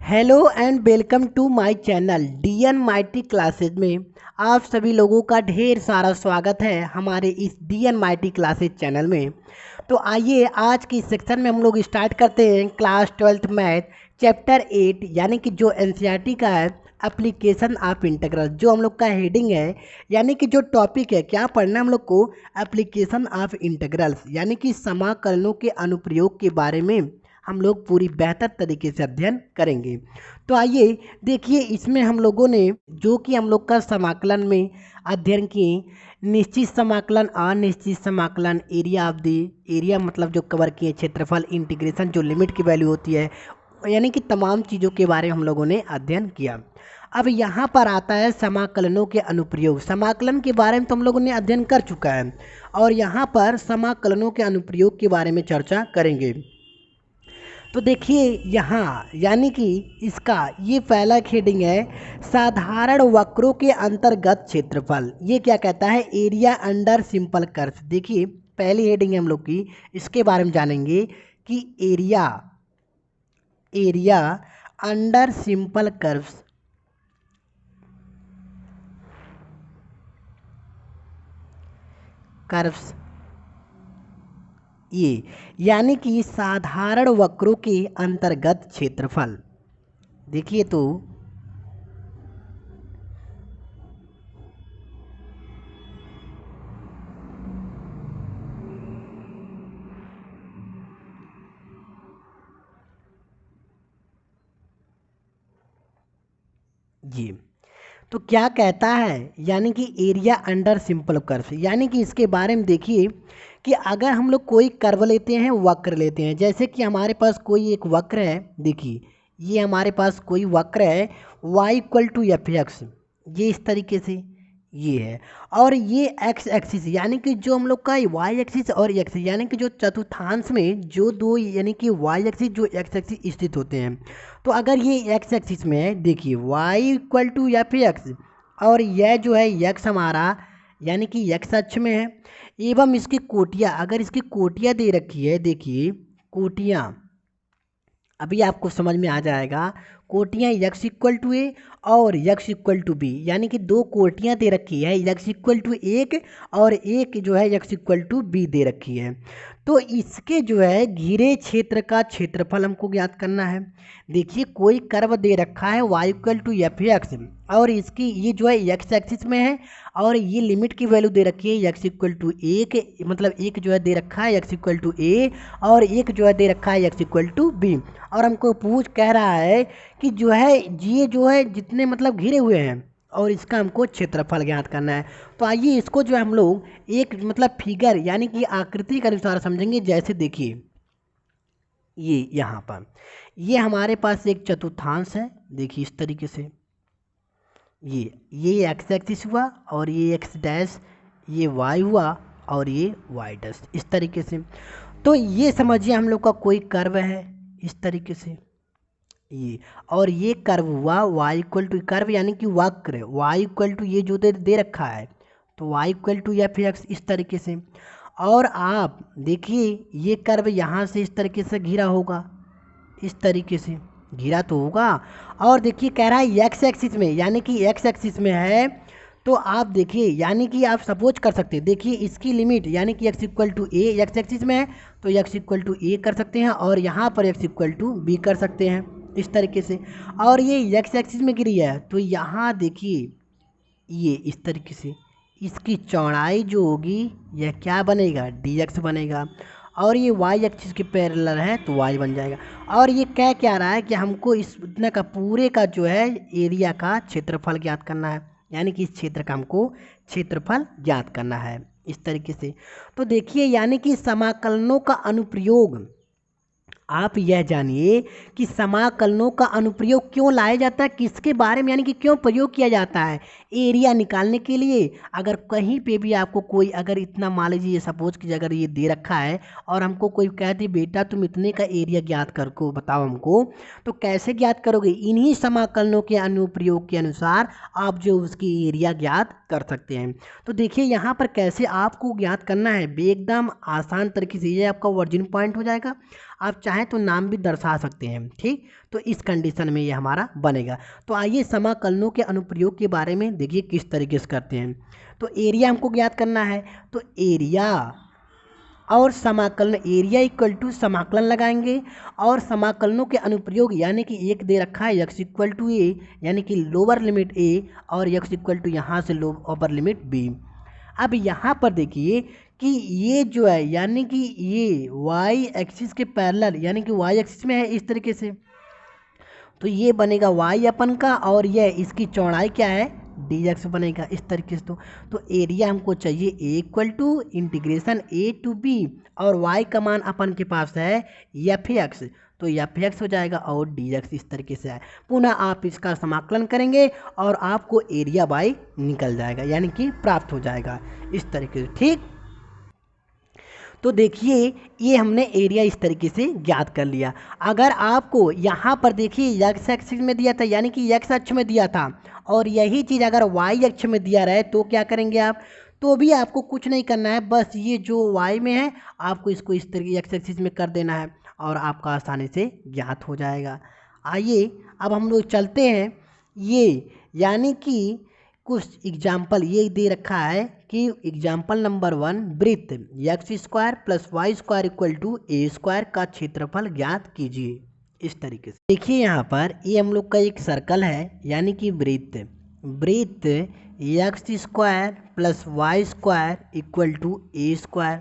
Hello and welcome to my channel DN Mighty Classes में आप सभी लोगों का ढेर सारा स्वागत है हमारे इस डीएन माइटी क्लासेज चैनल में। तो आइए आज की सेक्शन में हम लोग स्टार्ट करते हैं क्लास 12th मैथ चैप्टर 8 यानी कि जो एनसीईआरटी का है एप्लीकेशन ऑफ इंटीग्रल, जो हम लोग का हेडिंग है यानी कि जो टॉपिक है क्या पढ़ना हम लोग को एप्लीकेशन ऑफ इंटीग्रल्स यानी कि समाकलनों के अनुप्रयोग के बारे में हम लोग पूरी बेहतर तरीके से अध्ययन करेंगे। तो आइए देखिए इसमें हम लोगों ने जो कि हम लोग का समाकलन में अध्ययन किए, निश्चित समाकलन, अनिश्चित समाकलन, एरिया ऑफ द एरिया मतलब जो कवर किए, क्षेत्रफल, इंटीग्रेशन जो लिमिट की वैल्यू होती है, यानी कि तमाम चीज़ों के बारे में हम लोगों ने अध्ययन किया। अब यहाँ पर आता है समाकलनों के अनुप्रयोग। समाकलन के बारे में तो हम लोगों ने अध्ययन कर चुका है और यहाँ पर समाकलनों के अनुप्रयोग के बारे में चर्चा करेंगे। तो देखिए यहाँ यानी कि इसका ये पहला हेडिंग है साधारण वक्रों के अंतर्गत क्षेत्रफल। ये क्या कहता है? Area under simple curve. देखिए पहली हेडिंग है हम लोग की, इसके बारे में जानेंगे कि एरिया अंडर सिंपल कर्व्स ये यानी कि साधारण वक्रों के अंतर्गत क्षेत्रफल। देखिए तो ये तो क्या कहता है, यानी कि एरिया अंडर सिंपल कर्व, यानी कि इसके बारे में देखिए कि अगर हम लोग कोई कर्व लेते हैं, वक्र लेते हैं, जैसे कि हमारे पास कोई एक वक्र है, देखिए ये हमारे पास कोई वक्र है y equal to F X, ये इस तरीके से ये है, और ये एक्स एक्सिस यानी कि जो हम लोग का वाई एक्सिस और एक्सिस यानी कि जो चतुर्थांश में जो दो यानी कि वाई एक्सिस जो एक्स एक्सिस स्थित होते हैं, तो अगर ये एक्स एक्सिस में है, देखिए Y equal to F X, और यह जो है एक्स हमारा यानी कि एक्स अक्ष में है, एवं इसकी कोटियाँ, अगर इसकी कोटियाँ दे रखी है, देखिए कोटियाँ अभी आपको समझ में आ जाएगा, कोटियाँ यक्स इक्वल टू ए और यक्स इक्वल टू बी, यानी कि दो कोटियाँ दे रखी है, यक्स इक्वल टू एक और एक जो है यक्स इक्वल टू बी दे रखी है। तो इसके जो है घिरे क्षेत्र का क्षेत्रफल हमको ज्ञात करना है। देखिए कोई कर्व दे रखा है y equal to F X, और इसकी ये जो है एक्स एक्सिस में है, और ये लिमिट की वैल्यू दे रखी है एक्स इक्वल टू एक, मतलब एक जो है दे रखा है एक्स इक्वल टू ए, और एक जो है दे रखा है एक्स इक्वल टू बी, और हमको कह रहा है कि जो है ये जो है जितने मतलब घिरे हुए हैं और इसका हमको क्षेत्रफल ज्ञात करना है। तो आइए इसको जो है हम लोग एक मतलब फिगर यानी कि आकृति के अनुसार समझेंगे। जैसे देखिए ये यहाँ पर ये हमारे पास एक चतुर्थांश है, देखिए इस तरीके से ये एक्स एक्सिस हुआ, और ये एक्स डैश, ये वाई हुआ, और ये वाई डैश, इस तरीके से। तो ये समझिए हम लोग का कोई कर्व है इस तरीके से ये, और ये कर्व हुआ y इक्वल टू कर्व यानी कि वक्र y इक्वल टू ये जो दे रखा है, तो y equal to F X इस तरीके से। और आप देखिए ये कर्व यहाँ से इस तरीके से घिरा होगा, इस तरीके से घिरा तो होगा, और देखिए कह रहा है एक्स एक्सिस में, यानी कि एक्स एक्सिस में है। तो आप देखिए यानी कि आप सपोज कर सकते हैं, देखिए इसकी लिमिट यानी कि X equal to A, X axis में है तो एक्स इक्वल टू ए कर सकते हैं, और यहाँ पर एक्स इक्वल टू बी कर सकते हैं इस तरीके से। और ये एक्स एक्सिस में गिरी है, तो यहाँ देखिए ये इस तरीके से इसकी चौड़ाई जो होगी यह क्या बनेगा, डी एक्स बनेगा, और ये वाई एक्सिस के पैरेलल है तो वाई बन जाएगा। और ये क्या रहा है कि हमको इस इतना का पूरे का जो है एरिया का क्षेत्रफल ज्ञात करना है, यानी कि इस क्षेत्र का हमको क्षेत्रफल ज्ञात करना है इस तरीके से। तो देखिए यानी कि समाकलनों का अनुप्रयोग, आप यह जानिए कि समाकलनों का अनुप्रयोग क्यों लाया जाता है, किसके बारे में यानी कि क्यों प्रयोग किया जाता है। एरिया निकालने के लिए, अगर कहीं पे भी आपको कोई अगर इतना मान लीजिए सपोज कि अगर ये दे रखा है और हमको कोई कह दे बेटा तुम इतने का एरिया ज्ञात कर को बताओ हमको, तो कैसे ज्ञात करोगे? इन्हीं समाकलनों के अनुप्रयोग के अनुसार आप जो उसकी एरिया ज्ञात कर सकते हैं। तो देखिए यहाँ पर कैसे आपको ज्ञात करना है, एकदम आसान तरीके से, ये आपका वर्जिन पॉइंट हो जाएगा। आप चाहें तो नाम भी दर्शा सकते हैं, ठीक। तो इस कंडीशन में ये हमारा बनेगा। तो आइए समाकलनों के अनुप्रयोग के बारे में देखिए किस तरीके से करते हैं। तो एरिया हमको ज्ञात करना है, तो एरिया और समाकलन, एरिया इक्वल टू समाकलन लगाएंगे और समाकलनों के अनुप्रयोग यानी कि एक दे रखा है x इक्वल टू ए यानी कि लोअर लिमिट a और x इक्वल टू यहाँ से अपर लिमिट b। अब यहाँ पर देखिए कि ये जो है यानी कि ये y एक्सिस के पैरेलल यानी कि y एक्सिस में है इस तरीके से, तो ये बनेगा y अपन का और यह इसकी चौड़ाई क्या है dx बनेगा इस तरीके से। तो एरिया हमको चाहिए a equal to integration a to b और y का मान अपन के पास है fx, तो fx हो जाएगा और dx इस तरीके से है। पुनः आप इसका समाकलन करेंगे और आपको एरिया बाई निकल जाएगा यानी कि प्राप्त हो जाएगा इस तरीके से, ठीक। तो देखिए ये हमने एरिया इस तरीके से ज्ञात कर लिया। अगर आपको यहाँ पर देखिए x एक्सिस में दिया था यानी कि x अक्ष में दिया था और यही चीज़ अगर y अक्ष में दिया रहे तो क्या करेंगे आप, तो भी आपको कुछ नहीं करना है, बस ये जो y में है आपको इसको इस तरीके x एक्सिस में कर देना है और आपका आसानी से ज्ञात हो जाएगा। आइए अब हम लोग चलते हैं ये यानी कि कुछ एग्जाम्पल ये दे रखा है कि एग्जाम्पल नंबर 1 वृत्त X square plus Y square equal to A square का क्षेत्रफल ज्ञात कीजिए। इस तरीके से देखिए यहाँ पर ये हम लोग का एक सर्कल है यानी कि वृत्त X square plus Y square equal to A square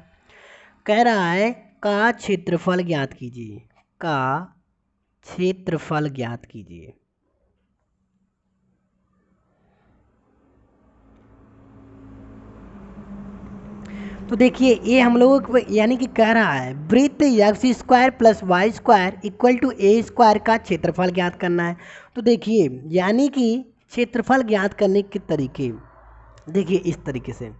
कह रहा है का क्षेत्रफल ज्ञात कीजिए, का क्षेत्रफल ज्ञात कीजिए। तो देखिए ये हम लोगों को यानी कि कह रहा है वृत्त X square plus Y square equal to A square का क्षेत्रफल ज्ञात करना है। तो देखिए यानी कि क्षेत्रफल ज्ञात करने के तरीके देखिए इस तरीके से।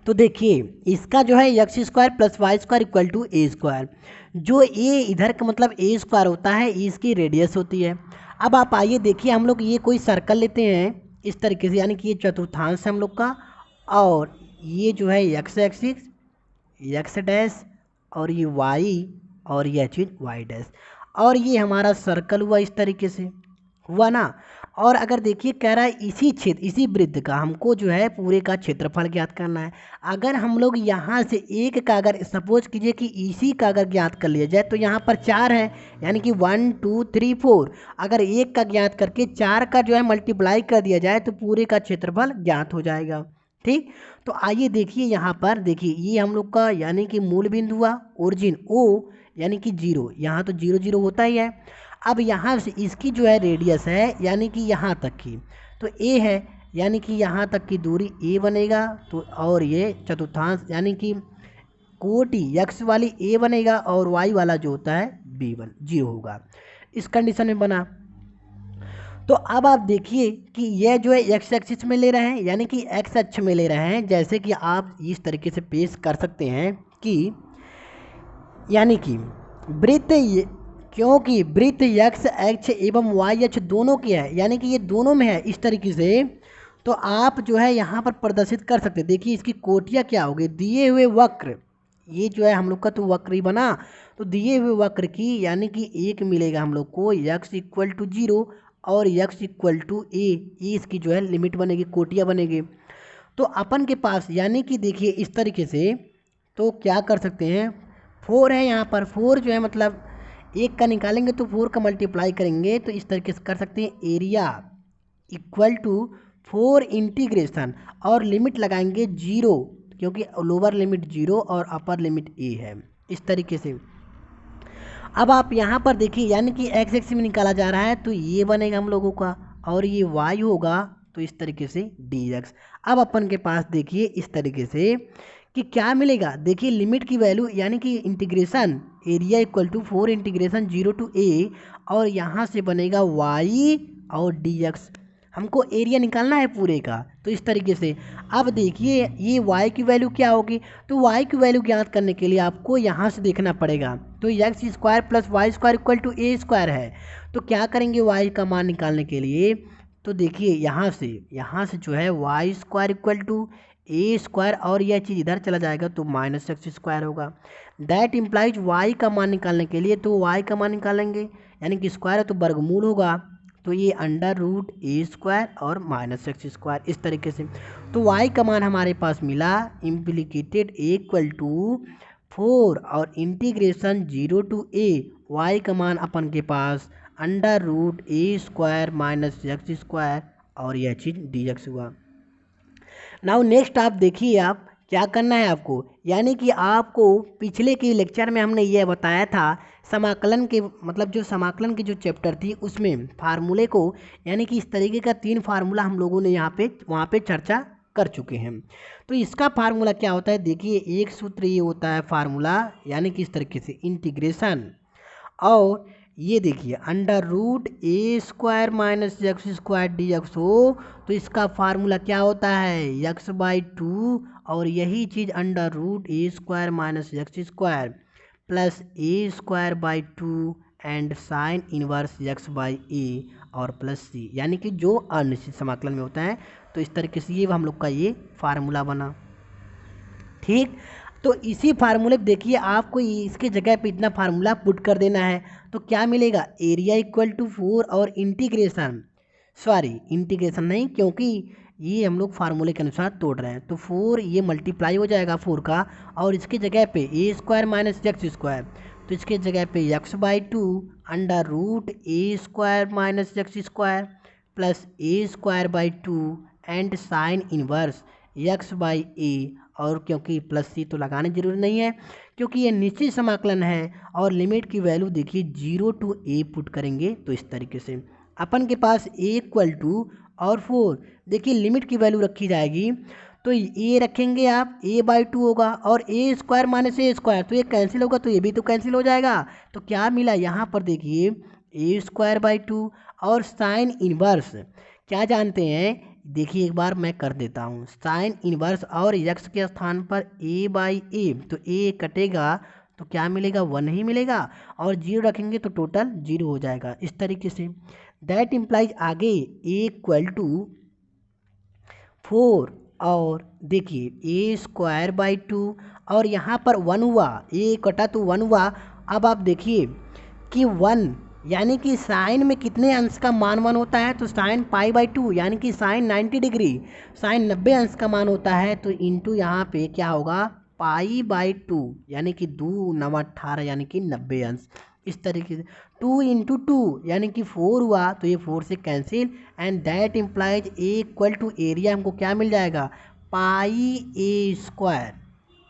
तो देखिए इसका जो है X square plus Y square equal to A square, जो ए इधर का मतलब ए स्क्वायर होता है, इसकी रेडियस होती है। अब आप आइए देखिए हम लोग ये कोई सर्कल लेते हैं इस तरीके से यानी कि ये चतुर्थांश है हम लोग का और ये जो है एक्स एक्सिस एक्स डैश और ये वाई और ये चीज़ वाई डैश और ये हमारा सर्कल हुआ इस तरीके से हुआ ना। और अगर देखिए कह रहा है इसी क्षेत्र इसी वृत्त का हमको जो है पूरे का क्षेत्रफल ज्ञात करना है। अगर हम लोग यहाँ से एक का अगर सपोज कीजिए कि इसी का अगर ज्ञात कर लिया जाए तो यहाँ पर 4 है यानी कि 1 2 3 4, अगर एक का ज्ञात करके 4 का जो है मल्टीप्लाई कर दिया जाए तो पूरे का क्षेत्रफल ज्ञात हो जाएगा, ठीक। तो आइए देखिए यहाँ पर देखिए ये हम लोग का यानी कि मूल बिंदु हुआ ओरिजिन ओ यानी कि 0, यहाँ तो 0 0 होता ही है। अब यहाँ से इसकी जो है रेडियस है यानी कि यहाँ तक की, तो ए है यानी कि यहाँ तक की दूरी ए बनेगा, तो और ये चतुर्थांश यानी कि कोटि एक्स वाली ए बनेगा और वाई वाला जो होता है बी 0 होगा। इस कंडीशन में बना। तो अब आप देखिए कि यह जो है एक्स एक्सिस में ले रहे हैं यानी कि एक्स अक्ष में ले रहे हैं, जैसे कि आप इस तरीके से पेश कर सकते हैं कि यानी कि वृत्त क्योंकि वृत्त एक्स अक्ष एवं वाई अक्ष दोनों की है यानी कि ये दोनों में है इस तरीके से, तो आप जो है यहाँ पर प्रदर्शित कर सकते हैं। देखिए इसकी कोटियाँ क्या होगी, दिए हुए वक्र, ये जो है हम लोग का तो वक्र ही बना, तो दिए हुए वक्र की यानी कि एक मिलेगा हम लोग को एक्स इक्वल टू 0 और x इक्वल टू ए, ये इसकी जो है लिमिट बनेगी, कोटियाँ बनेगी। तो अपन के पास यानी कि देखिए इस तरीके से तो क्या कर सकते हैं 4 है यहाँ पर, 4 जो है मतलब एक का निकालेंगे तो 4 का मल्टीप्लाई करेंगे तो इस तरीके से कर सकते हैं एरिया इक्वल टू 4 इंटीग्रेशन और लिमिट लगाएंगे 0 क्योंकि लोअर लिमिट 0 और अपर लिमिट a है इस तरीके से। अब आप यहाँ पर देखिए यानी कि एक्स एक्सिस में निकाला जा रहा है तो ये बनेगा हम लोगों का और ये वाई होगा तो इस तरीके से dx। अब अपन के पास देखिए इस तरीके से कि क्या मिलेगा, देखिए लिमिट की वैल्यू यानी कि integration area equal to 4 integration 0 to a और यहाँ से बनेगा y और dx। हमको एरिया निकालना है पूरे का, तो इस तरीके से। अब देखिए ये y की वैल्यू क्या होगी, तो y की वैल्यू ज्ञात करने के लिए आपको यहाँ से देखना पड़ेगा। तो X square plus Y square equal to A square है, तो क्या करेंगे y का मान निकालने के लिए, तो देखिए यहाँ से जो है Y square equal to A square और यह चीज़ इधर चला जाएगा तो माइनस एक्स स्क्वायर होगा। दैट इम्प्लाइज y का मान निकालने के लिए तो y का मान निकालेंगे यानी कि स्क्वायर है तो वर्गमूल होगा, तो ये अंडर रूट ए स्क्वायर और माइनस एक्स स्क्वायर इस तरीके से। तो y का मान हमारे पास मिला इम्प्लीकेटेड इक्वल टू 4 और इंटीग्रेशन 0 टू a, y का मान अपन के पास अंडर रूट ए स्क्वायर माइनस एक्स स्क्वायर और यह चीज़ dx हुआ। नाउ नेक्स्ट आप देखिए, आप क्या करना है आपको, यानी कि आपको पिछले के लेक्चर में हमने यह बताया था समाकलन के मतलब जो समाकलन की जो चैप्टर थी उसमें फार्मूले को, यानी कि इस तरीके का 3 फार्मूला हम लोगों ने यहाँ पे वहाँ पे चर्चा कर चुके हैं। तो इसका फार्मूला क्या होता है, देखिए एक सूत्र ये होता है फार्मूला, यानी कि इस तरीके से इंटीग्रेशन, और ये देखिए अंडर रूट ए square minus x square D X हो, तो इसका फार्मूला क्या होता है एक्स बाई टू, और यही चीज़ under root A square minus x square plus A square by two and sine inverse x by ए और प्लस सी, यानी कि जो अनिश्चित समाकलन में होता है। तो इस तरीके से ये हम लोग का ये फार्मूला बना, ठीक। तो इसी फार्मूले को देखिए, आपको इसके जगह पे इतना फार्मूला पुट कर देना है, तो क्या मिलेगा एरिया इक्वल टू 4 और इंटीग्रेशन, सॉरी इंटीग्रेशन नहीं, क्योंकि ये हम लोग फार्मूले के अनुसार तोड़ रहे हैं, तो 4 ये मल्टीप्लाई हो जाएगा 4 का, और इसके जगह पे A square minus x square, तो इसके जगह पे X by two under root A square minus x square plus A square by two and sine inverse x by ए, और क्योंकि प्लस सी तो लगाने जरूरी नहीं है क्योंकि ये निश्चित समाकलन है, और लिमिट की वैल्यू देखिए 0 टू a पुट करेंगे, तो इस तरीके से अपन के पास a इक्वल टू और 4, देखिए लिमिट की वैल्यू रखी जाएगी, तो a रखेंगे आप a बाई टू होगा, और a square minus A square, तो ये कैंसिल होगा, तो ये भी तो कैंसिल हो जाएगा। तो क्या मिला यहाँ पर देखिए a स्क्वायर बाई टू और साइन इनवर्स, क्या जानते हैं, देखिए एक बार मैं कर देता हूँ, साइन इनवर्स और यक्स के स्थान पर a बाई ए, तो a कटेगा तो क्या मिलेगा 1 ही मिलेगा, और 0 रखेंगे तो टोटल 0 हो जाएगा इस तरीके से। दैट इम्प्लाइज आगे a इक्वल टू 4 और देखिए a स्क्वायर बाई टू, और यहाँ पर 1 हुआ, a कटा तो 1 हुआ। अब आप देखिए कि 1 यानी कि साइन में कितने अंश का मान 1 होता है, तो साइन पाई बाई टू, यानी कि साइन 90 डिग्री, साइन 90 अंश का मान होता है, तो इंटू यहाँ पे क्या होगा पाई बाई टू, यानी कि 2 9 18 यानी कि 90 अंश इस तरीके से। 2 इंटू टू यानी कि 4 हुआ, तो ये 4 से cancel, and that implies A equal to area हमको क्या मिल जाएगा पाई A square,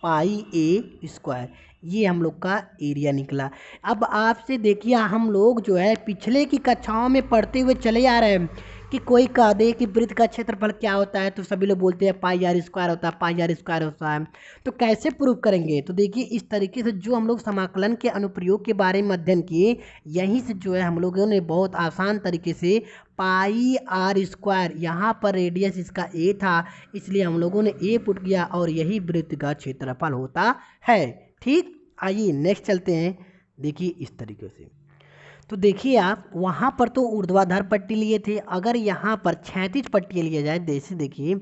pi A square, ये हम लोग का एरिया निकला। अब आपसे देखिए हम लोग जो है पिछले की कक्षाओं में पढ़ते हुए चले आ रहे हैं कि कोई कह दे कि वृत्त का क्षेत्रफल क्या होता है, तो सभी लोग बोलते हैं पाई आर स्क्वायर होता है, पाई आर स्क्वायर होता है। तो कैसे प्रूव करेंगे, तो देखिए इस तरीके से जो हम लोग समाकलन के अनुप्रयोग के बारे में अध्ययन किए, यहीं से जो है हम लोगों ने बहुत आसान तरीके से पाई आर स्क्वायर, यहाँ पर रेडियस इसका ए था इसलिए हम लोगों ने ए पुट किया, और यही वृत्त का क्षेत्रफल होता है, ठीक। आइए नेक्स्ट चलते हैं, देखिए इस तरीके से। तो देखिए आप वहाँ पर तो ऊर्ध्वाधर पट्टी लिए थे, अगर यहाँ पर क्षैतिज पट्टी लिया जाए, जैसे देखिए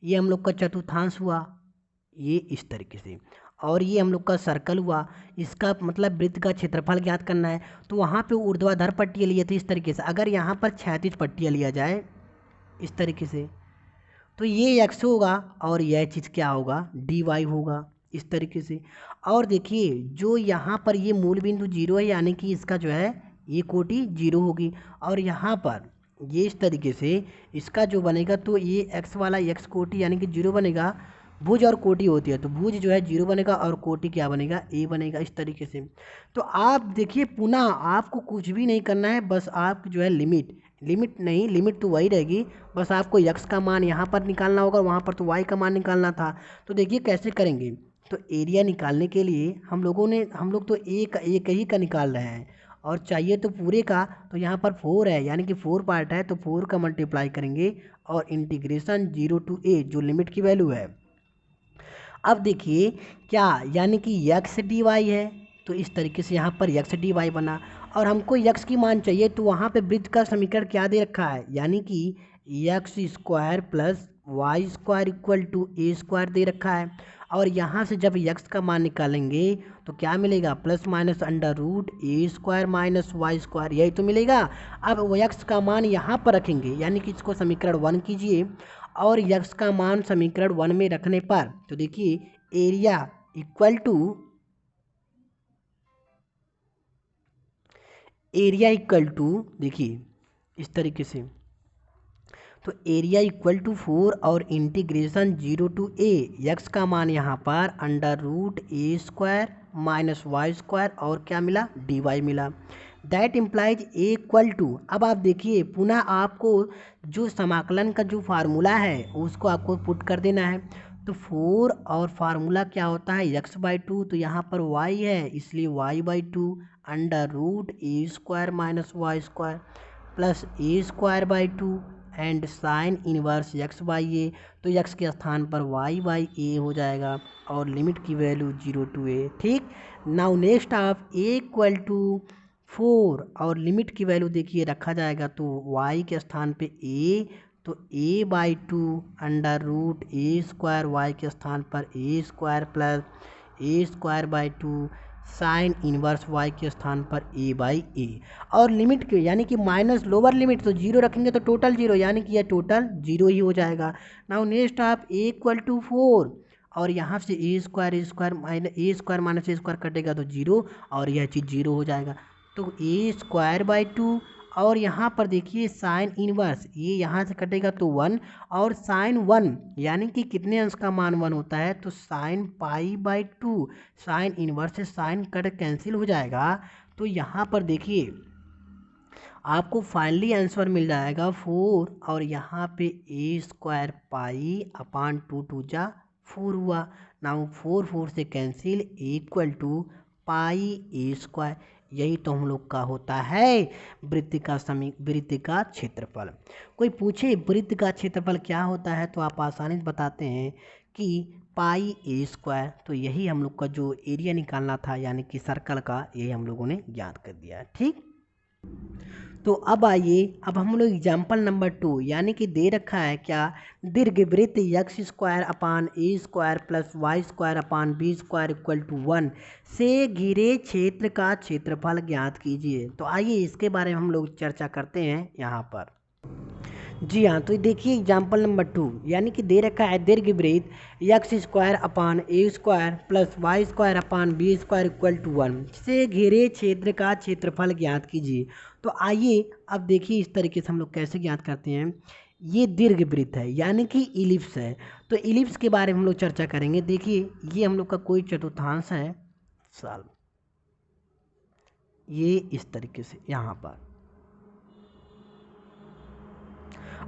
ये हम लोग का चतुर्थांश हुआ ये इस तरीके से, और ये हम लोग का सर्कल हुआ, इसका मतलब वृत्त का क्षेत्रफल ज्ञात करना है, तो वहाँ पे ऊर्ध्वाधर पट्टियाँ लिए थे इस तरीके से। अगर यहाँ पर क्षैतिज पट्टियाँ लिया जाए इस तरीके से, तो ये x होगा और यह चीज़ क्या होगा dy होगा इस तरीके से। और देखिए जो यहाँ पर ये मूल बिंदु 0 है, यानी कि इसका जो है ये कोटि 0 होगी, और यहाँ पर ये इस तरीके से इसका जो बनेगा, तो ये x वाला x कोटि यानी कि 0 बनेगा, भुज और कोटि होती है, तो भुज जो है 0 बनेगा और कोटि क्या बनेगा a बनेगा इस तरीके से। तो आप देखिए पुनः आपको कुछ भी नहीं करना है, बस आप जो है लिमिट नहीं, लिमिट तो वही रहेगी, बस आपको x का मान यहाँ पर निकालना होगा, वहाँ पर तो y का मान निकालना था। तो देखिए कैसे करेंगे, तो एरिया निकालने के लिए हम लोग तो एक ही का निकाल रहे हैं, और चाहिए तो पूरे का, तो यहाँ पर 4 है यानी कि 4 पार्ट है, तो 4 का मल्टीप्लाई करेंगे और इंटीग्रेशन 0 टू a जो लिमिट की वैल्यू है। अब देखिए क्या, यानी कि x dy है, तो इस तरीके से यहाँ पर x dy बना, और हमको x की मान चाहिए, तो वहाँ पे वृत्त का समीकरण क्या दे रखा है, यानी कि x square plus Y square equal to A square दे रखा है। और यहाँ से जब यक्स का मान निकालेंगे तो क्या मिलेगा, प्लस माइनस अंडर रूट ए स्क्वायर माइनस वाई स्क्वायर, यही तो मिलेगा। अब वो यक्स का मान यहाँ पर रखेंगे, यानी कि इसको समीकरण 1 कीजिए और यक्स का मान समीकरण 1 में रखने पर तो देखिए एरिया इक्वल टू देखिए इस तरीके से, तो एरिया इक्वल टू 4 और इंटीग्रेशन 0 टू ए, यक्स का मान यहाँ पर अंडर रूट ए स्क्वायर माइनस वाई स्क्वायर और क्या मिला, डी वाई मिला। That implies A equal to, अब आप देखिए पुनः आपको जो समाकलन का जो फार्मूला है उसको आपको पुट कर देना है। तो 4 और फार्मूला क्या होता है, एक्स बाई टू, तो यहाँ पर वाई है इसलिए y by two under root A square minus Y square plus A square by two and sine inverse x by a, तो एक्स के स्थान पर वाई बाई ए हो जाएगा और लिमिट की वैल्यू 0 टू ए। ठीक, नाउ नेक्स्ट आप ए इक्वल टू 4 और लिमिट की वैल्यू देखिए रखा जाएगा तो वाई के स्थान पे ए, तो a by two under root A square, y के स्थान पर a square plus A square by two sine inverse y के स्थान पर ए बाई ए, और लिमिट के यानी कि माइनस लोअर लिमिट तो 0 रखेंगे तो टोटल 0, यानी कि यह टोटल 0 ही हो जाएगा। नाउ नेक्स्ट आप ए इक्वल टू 4 और यहाँ से ए स्क्वायर माइनस ए स्क्वायर कटेगा तो 0 और यह चीज़ 0 हो जाएगा। तो ए स्क्वायर बाई टू और यहाँ पर देखिए साइन इनवर्स, ये यहाँ से कटेगा तो 1 और साइन 1 यानी कि कितने अंश का मान 1 होता है, तो sine pi by two, sine inverse से साइन कट कैंसिल हो जाएगा। तो यहाँ पर देखिए आपको फाइनली आंसर मिल जाएगा 4 और यहाँ पे A square pi upon two जा 4 हुआ। नाउ 4 से cancel equal to pi A square, यही तो हम लोग का होता है वृत्त का क्षेत्रफल। कोई पूछे वृत्त का क्षेत्रफल क्या होता है तो आप आसानी से बताते हैं कि पाई ए स्क्वायर, तो यही हम लोग का जो एरिया निकालना था यानी कि सर्कल का, यही हम लोगों ने ज्ञात कर दिया है। ठीक, तो अब आइए अब हम लोग एग्जाम्पल नंबर 2 यानी कि दे रखा है क्या, दीर्घवृत्त X square upon A square plus Y square upon B square equal to 1 से घिरे क्षेत्र का क्षेत्रफल ज्ञात कीजिए। तो आइए इसके बारे में हम लोग चर्चा करते हैं यहाँ पर। जी हाँ, तो देखिए एग्जाम्पल नंबर 2 यानी कि दे रखा है दीर्घवृत्त X square upon A square plus Y square upon B square equal to 1 से घिरे क्षेत्र का क्षेत्रफल ज्ञात कीजिए। तो आइए अब देखिए इस तरीके से हम लोग कैसे ज्ञात करते हैं। ये दीर्घवृत्त है यानी कि इलिप्स है, तो इलिप्स के बारे में हम लोग चर्चा करेंगे। देखिए ये हम लोग का कोई चतुर्थांश है साल, ये इस तरीके से यहाँ पर,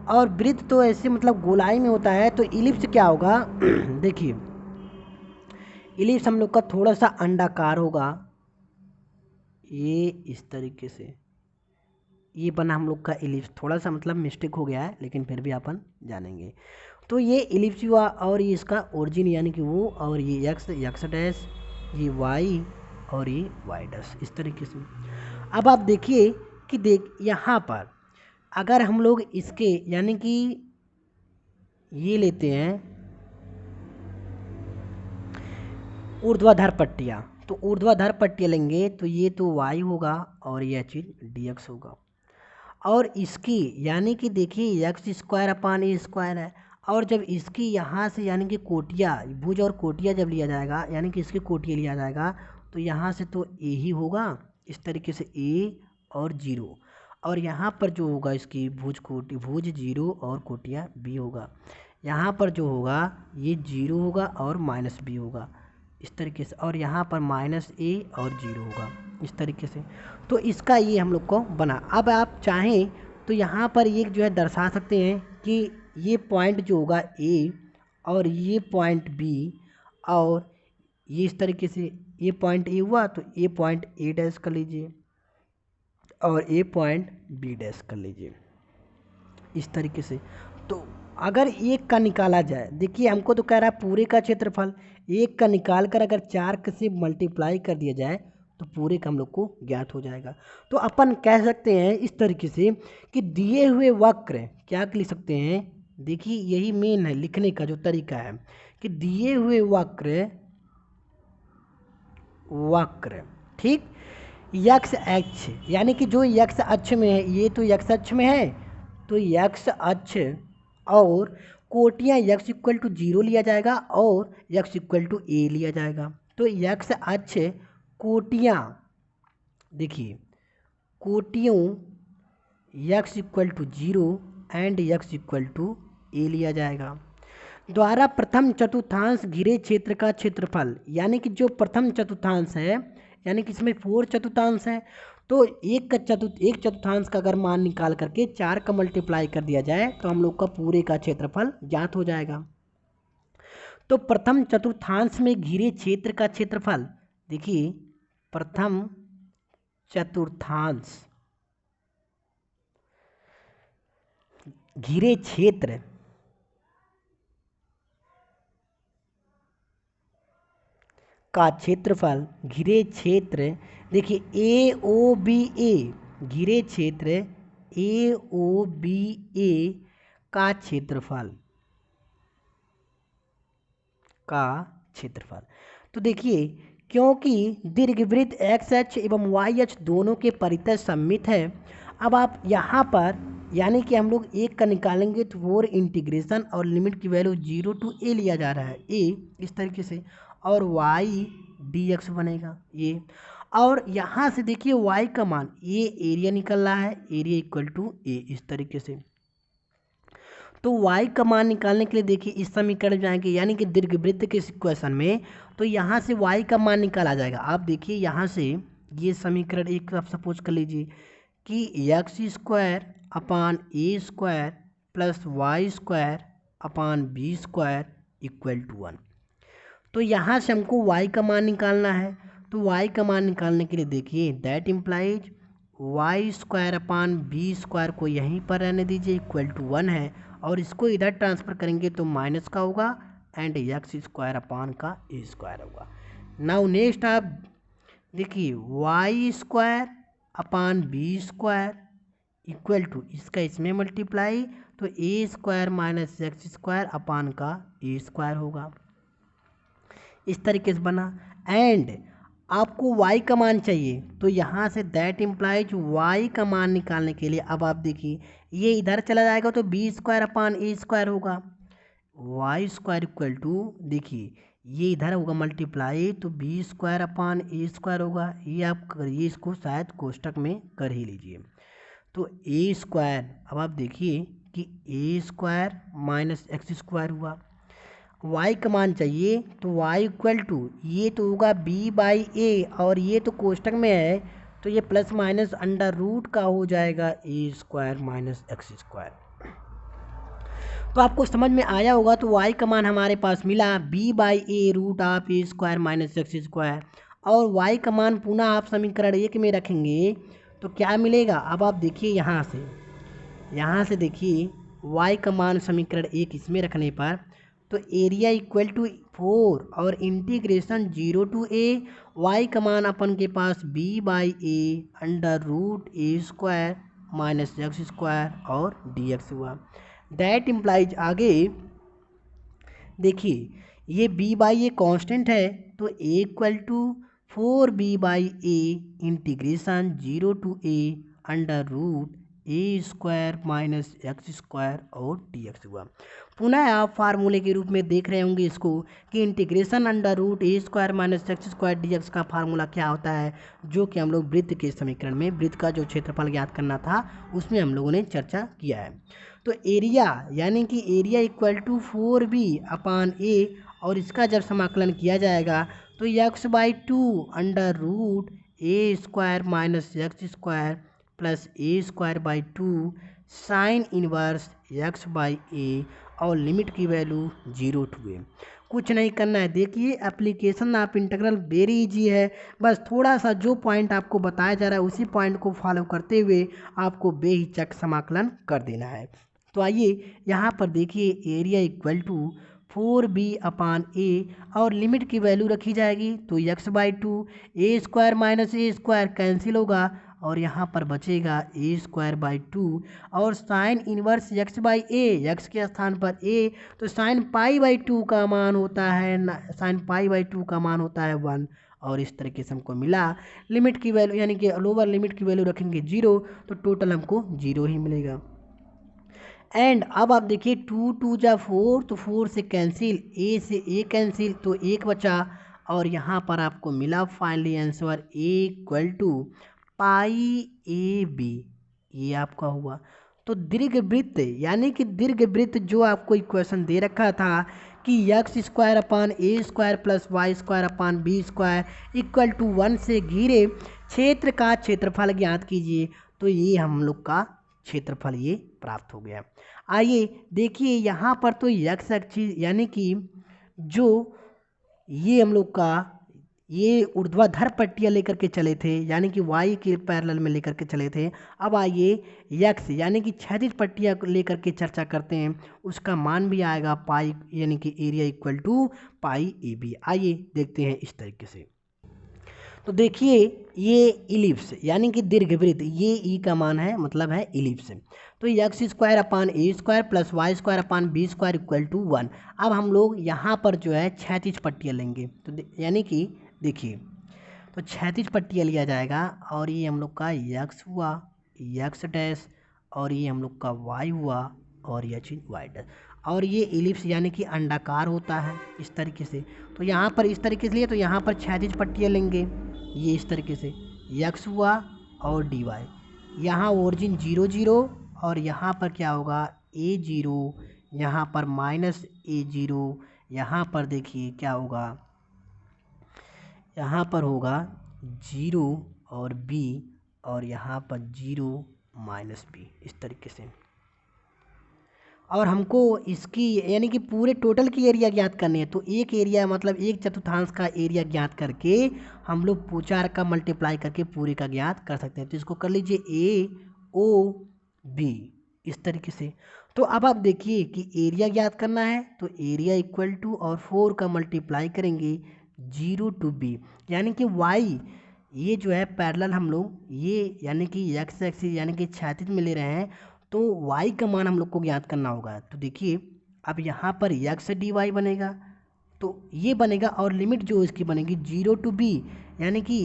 और वृत्त तो ऐसे मतलब गोलाई में होता है, तो इलिप्स क्या होगा देखिए इलिप्स हम लोग का थोड़ा सा अंडाकार होगा, ये इस तरीके से ये बना हम लोग का इलिप्स, थोड़ा सा मतलब मिस्टेक हो गया है लेकिन फिर भी अपन जानेंगे। तो ये इलिप्स हुआ और ये इसका ओरिजिन यानी कि वो, और ये एक्स डैश, ये वाई और ये वाई डैश, इस तरीके से। अब आप देखिए कि यहाँ पर अगर हम लोग इसके यानी कि ये लेते हैं ऊर्ध्वाधर पट्टियाँ, तो ऊर्ध्वाधर पट्टियाँ लेंगे तो ये तो y होगा और यह चीज़ dx होगा, और इसकी यानी कि देखिए एक्स स्क्वायर अपान ए स्क्वायर है, और जब इसकी यहाँ से यानी कि कोटिया भुज और कोटिया जब लिया जाएगा यानी कि इसकी कोटिया लिया जाएगा तो यहाँ से तो ए ही होगा, इस तरीके से ए और 0, और यहाँ पर जो होगा इसकी भुज 0 और कोटिया बी होगा, यहाँ पर जो होगा ये 0 होगा और माइनस बी होगा इस तरीके से, और यहाँ पर माइनस ए और 0 होगा इस तरीके से। तो इसका ये हम लोग को बना। अब आप चाहें तो यहाँ पर ये जो है दर्शा सकते हैं कि ये पॉइंट जो होगा ए और ये पॉइंट बी, और ये इस तरीके से ये पॉइंट ए हुआ तो ये पॉइंट ए डैश कर लीजिए और ये पॉइंट बी डैश कर लीजिए इस तरीके से। तो अगर एक का निकाला जाए, देखिए हमको तो कह रहा है पूरे का क्षेत्रफल, एक का निकाल कर अगर 4 से मल्टीप्लाई कर दिया जाए तो पूरे का हम लोग को ज्ञात हो जाएगा। तो अपन कह सकते हैं इस तरीके से कि दिए हुए वक्र क्या लिख सकते हैं देखिए यही मेन है लिखने का जो तरीका है कि दिए हुए वक्र ठीक यक्स अक्ष, यानी कि जो यक्स अक्ष में है, ये तो यक्स अक्ष में है, तो यक्स अक्ष और कोटियाँ यक्स इक्वल टू 0 लिया जाएगा और यक्स इक्वल टू ए लिया जाएगा। तो यक्स अक्ष कोटियाँ, देखिए कोटियों x equal to 0 and x equal to a लिया जाएगा। द्वारा प्रथम चतुर्थांश घिरे क्षेत्र का क्षेत्रफल, यानी कि जो प्रथम चतुर्थांश है, यानी कि इसमें 4 चतुर्थांश है, तो एक चतुर्थांश का अगर मान निकाल करके 4 का मल्टीप्लाई कर दिया जाए तो हम लोग का पूरे का क्षेत्रफल ज्ञात हो जाएगा। तो प्रथम चतुर्थांश में घिरे क्षेत्र का क्षेत्रफल, देखिए प्रथम चतुर्थांश घिरे क्षेत्र का क्षेत्रफल, घिरे क्षेत्र, देखिए ए ओ बी ए, घिरे क्षेत्र ए ओ बी ए का क्षेत्रफल तो देखिए क्योंकि दीर्घवृत्त एक्स अक्ष एवं वाई अक्ष दोनों के परितः सममित है, अब आप यहाँ पर यानी कि हम लोग एक का निकालेंगे तो 4 इंटीग्रेशन और लिमिट की वैल्यू 0 टू ए लिया जा रहा है, ए इस तरीके से, और y dx बनेगा ये, और यहाँ से देखिए y का मान, ये एरिया निकल रहा है, एरिया इक्वल टू ए इस तरीके से। तो y का मान निकालने के लिए देखिए इस समीकरण जाएंगे, यानी कि दीर्घवृत्त के इक्वेशन में, तो यहाँ से y का मान निकाला जाएगा। आप देखिए यहाँ से ये समीकरण एक आप सपोज कर लीजिए कि X square upon A square plus Y square upon B square equal to 1। तो यहाँ से हमको y का मान निकालना है, तो y का मान निकालने के लिए देखिए that implies Y square upon B square को यहीं पर रहने दीजिए, इक्वल टू 1 है, और इसको इधर ट्रांसफ़र करेंगे तो माइनस का होगा एंड एक्स स्क्वायर अपान का ए स्क्वायर होगा। नाउ नेक्स्ट आप देखिए y square upon B square equal to इसका इसमें मल्टीप्लाई, तो a square minus x square upon का ए स्क्वायर होगा, इस तरीके से बना। एंड आपको y का मान चाहिए, तो यहाँ से दैट इम्प्लाइज y का मान निकालने के लिए अब आप देखिए ये इधर चला जाएगा तो बी स्क्वायर अपान ए स्क्वायर होगा, वाई स्क्वायर इक्वल टू, देखिए ये इधर होगा मल्टीप्लाई तो बी स्क्वायर अपान ए स्क्वायर होगा, ये आप करिए, इसको शायद कोष्टक में कर ही लीजिए। तो ए स्क्वायर, अब आप देखिए कि ए स्क्वायर माइनस एक्स स्क्वायर हुआ, y का मान चाहिए तो y इक्वल टू ये तो होगा b बाई ए, और ये तो कोष्टक में है तो ये प्लस माइनस अंडर रूट का हो जाएगा ए स्क्वायर माइनस एक्स स्क्वायर। तो आपको समझ में आया होगा। तो y का मान हमारे पास मिला b by A root of A square minus x square, और y का मान पुनः आप समीकरण 1 में रखेंगे तो क्या मिलेगा। अब आप देखिए यहाँ से देखिए y का मान समीकरण 1 इसमें रखने पर तो एरिया इक्वल टू 4 और इंटीग्रेशन 0 टू ए, वाई का मान अपन के पास b by A under root A square minus x square और dx हुआ। दैट इम्प्लाइज आगे देखिए ये b बाई ए कॉन्स्टेंट है तो a equal to 4b by A integration 0 to A under root A square minus x square और dx हुआ। पुनः आप फार्मूले के रूप में देख रहे होंगे इसको कि इंटीग्रेशन अंडर रूट ए square minus x square dx का फार्मूला क्या होता है, जो कि हम लोग वृत्त के समीकरण में वृत्त का जो क्षेत्रफल ज्ञात करना था उसमें हम लोगों ने चर्चा किया है। तो एरिया यानी कि area equal to 4b upon a, और इसका जब समाकलन किया जाएगा तो x by 2 under root A square minus x square plus A square by 2 sine inverse x by ए, और लिमिट की वैल्यू 0 टू ए। कुछ नहीं करना है, देखिए application of integral very easy है, बस थोड़ा सा जो पॉइंट आपको बताया जा रहा है उसी पॉइंट को फॉलो करते हुए आपको बेहिचक समाकलन कर देना है। तो आइए यहाँ पर देखिए area equal to 4b upon a, और लिमिट की वैल्यू रखी जाएगी तो x by 2 A square minus A square cancel होगा और यहाँ पर बचेगा ए स्क्वायर बाई 2 और sign inverse x by A, x के स्थान पर ए, तो साइन पाई बाई 2 का मान होता है साइन पाई बाई 2 का मान होता है 1 और इस तरीके से हमको मिला। लिमिट की वैल्यू यानी कि लोअर लिमिट की वैल्यू रखेंगे 0 तो टोटल हमको 0 ही मिलेगा। एंड अब आप देखिए 2 2 जा 4 तो 4 से कैंसिल, ए से ए कैंसिल तो 1 बचा और यहाँ पर आपको मिला finally answer A equal to pi A B, ये आपका हुआ। तो दीर्घवृत्त यानी कि दीर्घवृत्त जो आपको इक्वेशन दे रखा था कि X square upon A square plus Y square upon B square equal to 1 से घिरे क्षेत्र का क्षेत्रफल ज्ञात कीजिए, तो ये हम लोग का क्षेत्रफल ये प्राप्त हो गया। आइए देखिए यहाँ पर तो एक्स एक्सिस यानी कि जो ये हम लोग का ये ऊर्ध्वाधर पट्टियाँ लेकर के चले थे यानी कि वाई के पैरेलल में लेकर के चले थे। अब आइए एक्स यानी कि क्षैतिज पट्टियाँ लेकर के चर्चा करते हैं, उसका मान भी आएगा पाई यानी कि area equal to pi A B. आइए देखते हैं इस तरीके से। तो देखिए ये इलिप्स यानी कि दीर्घवृत्त, ये ई का मान है मतलब है इलिप्स। तो X square upon A square plus Y square upon B square equal to 1। अब हम लोग यहाँ पर जो है क्षैतिज पट्टियाँ लेंगे, तो यानी कि देखिए तो क्षैतिज पट्टियाँ लिया जाएगा और ये हम लोग का एक्स हुआ, एक्स डैश, और ये हम लोग का वाई हुआ और यह चीज़ वाई डैश, और ये इलिप्स यानी कि अंडाकार होता है इस तरीके से। तो यहाँ पर इस तरीके से लिए तो यहाँ पर क्षैतिज पट्टियाँ लेंगे ये इस तरीके से, एक्स हुआ और डी वाई, यहाँ ओरिजिन 0 0 और यहाँ पर क्या होगा ए 0, यहाँ पर माइनस ए 0, यहाँ पर देखिए क्या होगा, यहाँ पर होगा 0 और बी और यहाँ पर 0 माइनस बी इस तरीके से। और हमको इसकी यानी कि पूरे टोटल की एरिया ज्ञात करनी है, तो एक एरिया मतलब एक चतुर्थांश का एरिया ज्ञात करके हम लोग 4 का मल्टीप्लाई करके पूरे का ज्ञात कर सकते हैं। तो इसको कर लीजिए ए ओ बी इस तरीके से। तो अब आप देखिए कि एरिया ज्ञात करना है तो एरिया इक्वल टू और 4 का मल्टीप्लाई करेंगे 0 टू बी, यानी कि वाई ये जो है पैरेलल हम लोग ये यानी कि एक्स एक्सिस यानी कि क्षैतिज में ले रहे हैं, तो y का मान हम लोग को ज्ञात करना होगा। तो देखिए अब यहाँ पर एक्स डी वाई बनेगा, तो ये बनेगा और लिमिट जो इसकी बनेगी 0 टू बी, यानी कि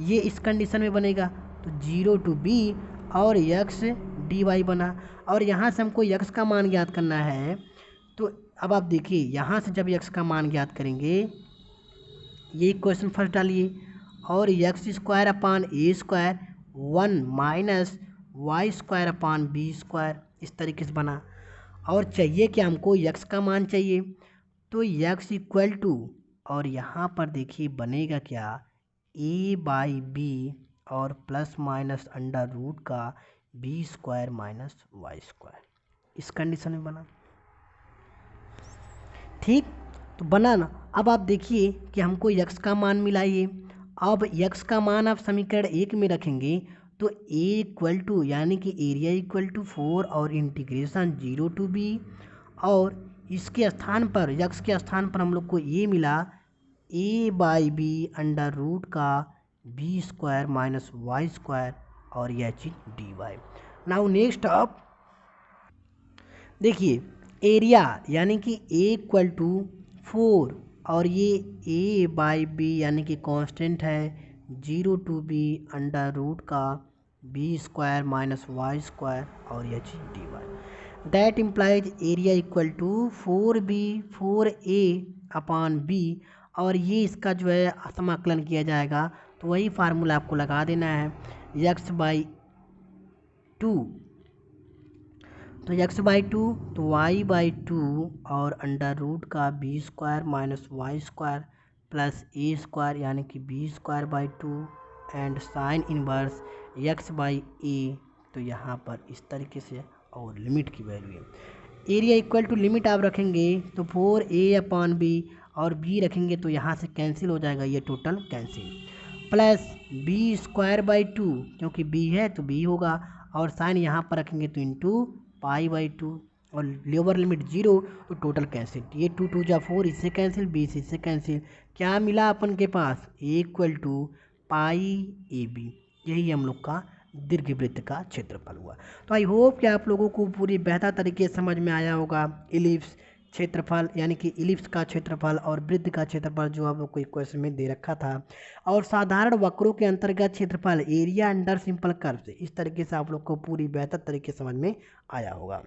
ये इस कंडीशन में बनेगा तो 0 टू बी और एक्स डी वाई बना। और यहाँ से हमको एक्स का मान ज्ञात करना है, तो अब आप देखिए यहाँ से जब एक्स का मान ज्ञात करेंगे ये क्वेश्चन फर्स्ट डालिए और एक्स स्क्वायर अपान ए square 1 minus Y square upon B square इस तरीके से बना। और चाहिए कि हमको यक्स का मान चाहिए, तो यक्स इक्वल टू और यहाँ पर देखिए बनेगा क्या ए बाई बी और प्लस माइनस अंडर रूट का B square minus Y square इस कंडीशन में बना। ठीक तो बना ना। अब आप देखिए कि हमको यक्स का मान मिलाइए। अब यक्स का मान आप समीकरण 1 में रखेंगे तो ए इक्वल टू यानी कि एरिया इक्वल टू 4 और इंटीग्रेशन 0 टू बी, और इसके स्थान पर यक्स के स्थान पर हम लोग को ये मिला A by B under root का B square minus Y square और यह चीज़ डी वाई। नाउ नेक्स्ट अब देखिए एरिया यानी कि ए इक्वल टू 4 और ये ए बाई बी यानी कि कांस्टेंट है 0 टू बी अंडर रूट का B square minus Y square और यह चीज D Y. That implies area equal to 4b 4a upon B, और ये इसका जो है समाकलन किया जाएगा तो वही फार्मूला आपको लगा देना है एक्स बाई 2, तो एक्स बाई 2 तो वाई बाई 2 और अंडर रूट का B square minus Y square plus ए स्क्वायर यानी कि b square by 2 and sine inverse x by a, तो यहाँ पर इस तरीके से और लिमिट की वैल्यू है एरिया इक्वल टू लिमिट आप रखेंगे तो 4a अपान बी और b रखेंगे तो यहाँ से कैंसिल हो जाएगा ये total cancel, plus B square by 2 क्योंकि b है तो b होगा और साइन यहाँ पर रखेंगे तो इंटू पाई बाई 2 और लोअर लिमिट 0 तो टोटल कैंसिल, ये 2 2 जा 4 इससे कैंसिल, बी इससे कैंसिल, क्या मिला अपन के पास a equal to pi A b, यही हम लोग का दीर्घवृत्त का क्षेत्रफल हुआ। तो आई होप कि आप लोगों को पूरी बेहतर तरीके से समझ में आया होगा। इलिप्स क्षेत्रफल यानी कि इलिप्स का क्षेत्रफल और वृत्त का क्षेत्रफल जो आप लोग को क्वेश्चन में दे रखा था, और साधारण वक्रों के अंतर्गत क्षेत्रफल एरिया अंडर सिंपल कर्व, इस तरीके से आप लोग को पूरी बेहतर तरीके से समझ में आया होगा।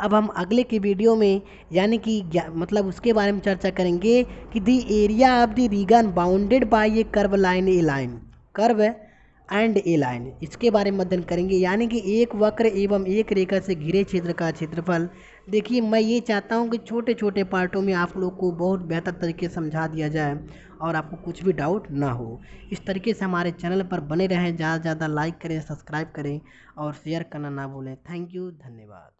अब हम अगले की वीडियो में यानी कि मतलब उसके बारे में चर्चा करेंगे कि the area of the reason bounded by A curve line A line, curve and A line, इसके बारे में अध्ययन करेंगे। यानी कि एक वक्र एवं एक रेखा से घिरे क्षेत्र का क्षेत्रफल। देखिए मैं ये चाहता हूँ कि छोटे छोटे पार्टों में आप लोग को बहुत बेहतर तरीके से समझा दिया जाए और आपको कुछ भी डाउट ना हो। इस तरीके से हमारे चैनल पर बने रहें, ज़्यादा से ज़्यादा लाइक करें, सब्सक्राइब करें और शेयर करना ना भूलें। थैंक यू, धन्यवाद।